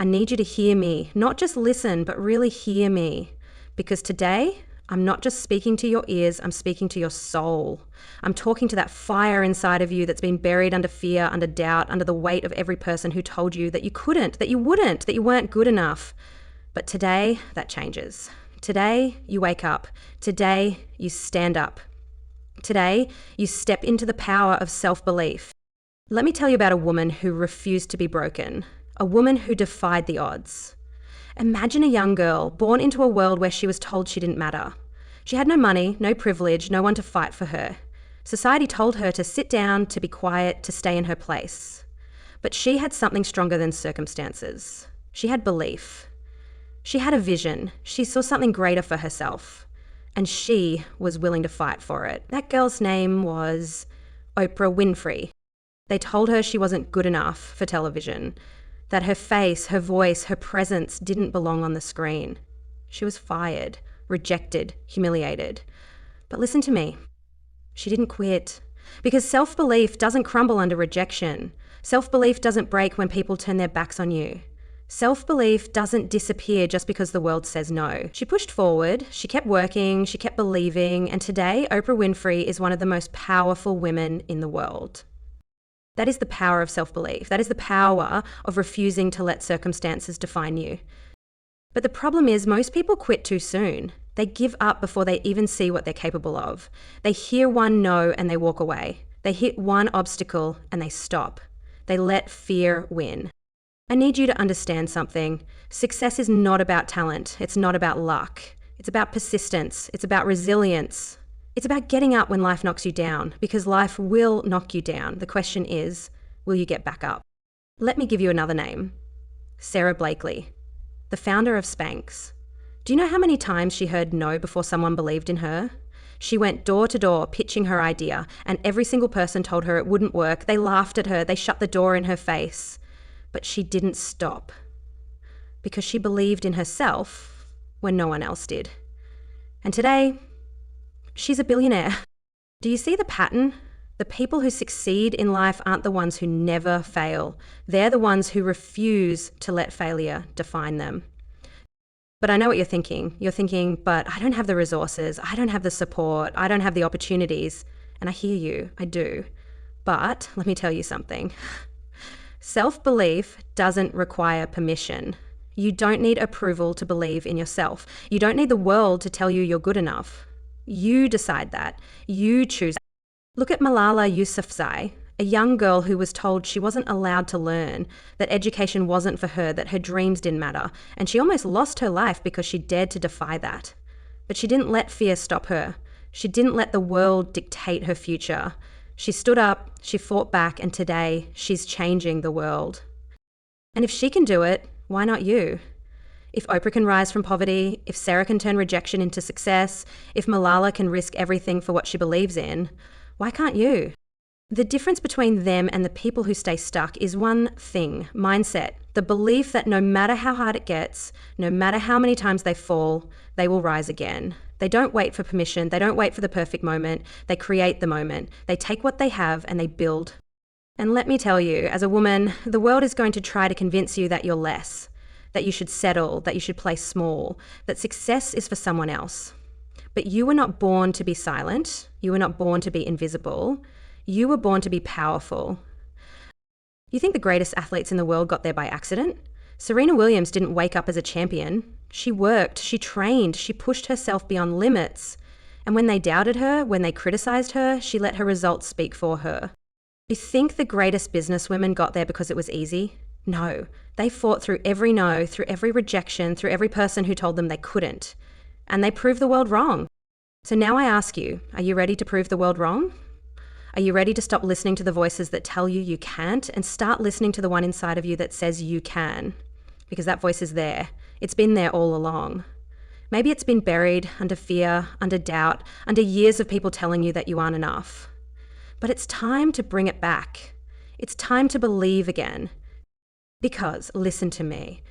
I need you to hear me, not just listen, but really hear me. Because today, I'm not just speaking to your ears, I'm speaking to your soul. I'm talking to that fire inside of you that's been buried under fear, under doubt, under the weight of every person who told you that you couldn't, that you wouldn't, that you weren't good enough. But today, that changes. Today, you wake up. Today, you stand up. Today, you step into the power of self-belief. Let me tell you about a woman who refused to be broken. A woman who defied the odds. Imagine a young girl born into a world where she was told she didn't matter. She had no money, no privilege, no one to fight for her. Society told her to sit down, to be quiet, to stay in her place. But she had something stronger than circumstances. She had belief. She had a vision. She saw something greater for herself. And she was willing to fight for it. That girl's name was Oprah Winfrey. They told her she wasn't good enough for television, that her face, her voice, her presence didn't belong on the screen. She was fired, rejected, humiliated. But listen to me. She didn't quit. Because self-belief doesn't crumble under rejection. Self-belief doesn't break when people turn their backs on you. Self-belief doesn't disappear just because the world says no. She pushed forward, she kept working, she kept believing, and today Oprah Winfrey is one of the most powerful women in the world. That is the power of self-belief. That is the power of refusing to let circumstances define you. But the problem is most people quit too soon. They give up before they even see what they're capable of. They hear one no and they walk away. They hit one obstacle and they stop. They let fear win. I need you to understand something. Success is not about talent. It's not about luck. It's about persistence. It's about resilience. It's about getting up when life knocks you down, because life will knock you down. The question is, will you get back up? Let me give you another name. Sara Blakely, the founder of Spanx. Do you know how many times she heard no before someone believed in her? She went door to door pitching her idea, and every single person told her it wouldn't work. They laughed at her. They shut the door in her face. But she didn't stop, because she believed in herself when no one else did. And today, she's a billionaire. Do you see the pattern? The people who succeed in life aren't the ones who never fail. They're the ones who refuse to let failure define them. But I know what you're thinking. You're thinking, but I don't have the resources. I don't have the support. I don't have the opportunities. And I hear you. I do. But let me tell you something. Self-belief doesn't require permission. You don't need approval to believe in yourself. You don't need the world to tell you you're good enough. You decide that. You choose. Look at Malala Yousafzai, a young girl who was told she wasn't allowed to learn, that education wasn't for her, that her dreams didn't matter, and she almost lost her life because she dared to defy that. But she didn't let fear stop her. She didn't let the world dictate her future. She stood up, she fought back, and today she's changing the world. And if she can do it, why not you? If Oprah can rise from poverty, if Sara can turn rejection into success, if Malala can risk everything for what she believes in, why can't you? The difference between them and the people who stay stuck is one thing: mindset. The belief that no matter how hard it gets, no matter how many times they fall, they will rise again. They don't wait for permission. They don't wait for the perfect moment. They create the moment. They take what they have and they build. And let me tell you, as a woman, the world is going to try to convince you that you're less, that you should settle, that you should play small, that success is for someone else. But you were not born to be silent. You were not born to be invisible. You were born to be powerful. You think the greatest athletes in the world got there by accident? Serena Williams didn't wake up as a champion. She worked, she trained, she pushed herself beyond limits. And when they doubted her, when they criticized her, she let her results speak for her. You think the greatest businesswomen got there because it was easy? No. They fought through every no, through every rejection, through every person who told them they couldn't. And they proved the world wrong. So now I ask you, are you ready to prove the world wrong? Are you ready to stop listening to the voices that tell you you can't and start listening to the one inside of you that says you can? Because that voice is there. It's been there all along. Maybe it's been buried under fear, under doubt, under years of people telling you that you aren't enough. But it's time to bring it back. It's time to believe again. Because, listen to me,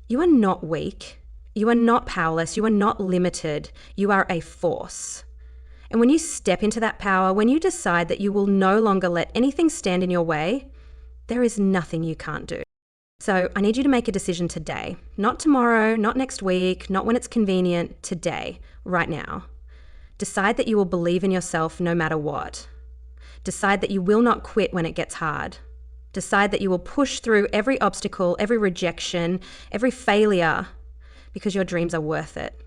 you are not weak. You are not powerless. You are not limited. You are a force. And when you step into that power, when you decide that you will no longer let anything stand in your way, there is nothing you can't do. So I need you to make a decision today, not tomorrow, not next week, not when it's convenient, today, right now. Decide that you will believe in yourself no matter what. Decide that you will not quit when it gets hard. Decide that you will push through every obstacle, every rejection, every failure, because your dreams are worth it.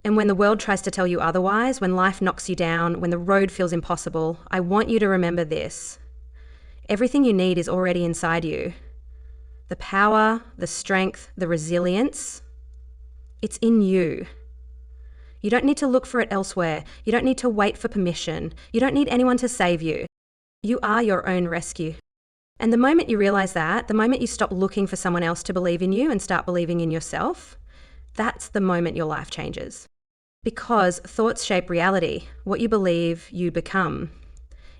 And when the world tries to tell you otherwise, when life knocks you down, when the road feels impossible, I want you to remember this. Everything you need is already inside you. The power, the strength, the resilience, it's in you. You don't need to look for it elsewhere. You don't need to wait for permission. You don't need anyone to save you. You are your own rescue. And the moment you realize that, the moment you stop looking for someone else to believe in you and start believing in yourself, that's the moment your life changes. Because thoughts shape reality. What you believe, you become.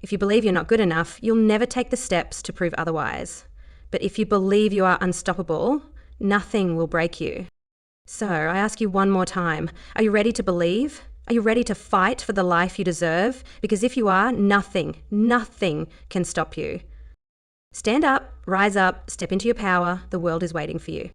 If you believe you're not good enough, you'll never take the steps to prove otherwise. But if you believe you are unstoppable, nothing will break you. So I ask you one more time, are you ready to believe? Are you ready to fight for the life you deserve? Because if you are, nothing can stop you. Stand up, rise up, step into your power. The world is waiting for you.